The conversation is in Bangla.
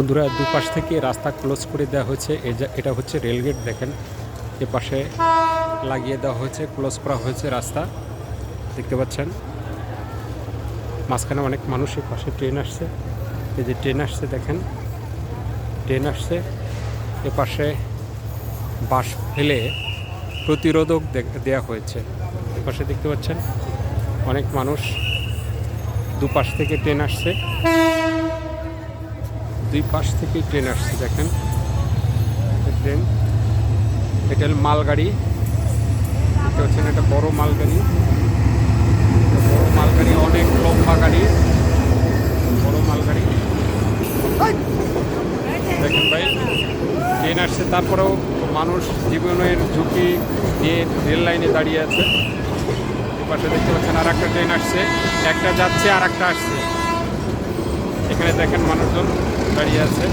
বন্ধুরা, দুপাশ থেকে রাস্তা ক্লোজ করে দেওয়া হয়েছে। এটা হচ্ছে রেলগেট। দেখেন, এ পাশে লাগিয়ে দেওয়া হয়েছে, ক্লোজ করা হয়েছে রাস্তা, দেখতে পাচ্ছেন। মাঝখানে অনেক মানুষ, এ পাশে ট্রেন আসছে, এই যে ট্রেন আসছে, দেখেন ট্রেন আসছে। এ পাশে বাস ফেলে প্রতিরোধক দেওয়া হয়েছে। এ পাশে দেখতে পাচ্ছেন অনেক মানুষ, দুপাশ থেকে ট্রেন আসছে, দুই পাশ থেকে ট্রেন আসছে। দেখেন ট্রেন, এটা মালগাড়ি, দেখতে পাচ্ছেন, এটা বড় মালগাড়ি, বড় মালগাড়ি, অনেক লম্বা গাড়ি, বড় মালগাড়ি। দেখেন ভাই, ট্রেন আসছে, তারপরেও মানুষ জীবনের ঝুঁকি নিয়ে রেল লাইনে দাঁড়িয়ে আছে। এপাশে দেখতে পাচ্ছেন আর একটা ট্রেন আসছে, একটা যাচ্ছে আর একটা আসছে। এখানে দেখেন মানুষজন দাঁড়িয়ে আছে।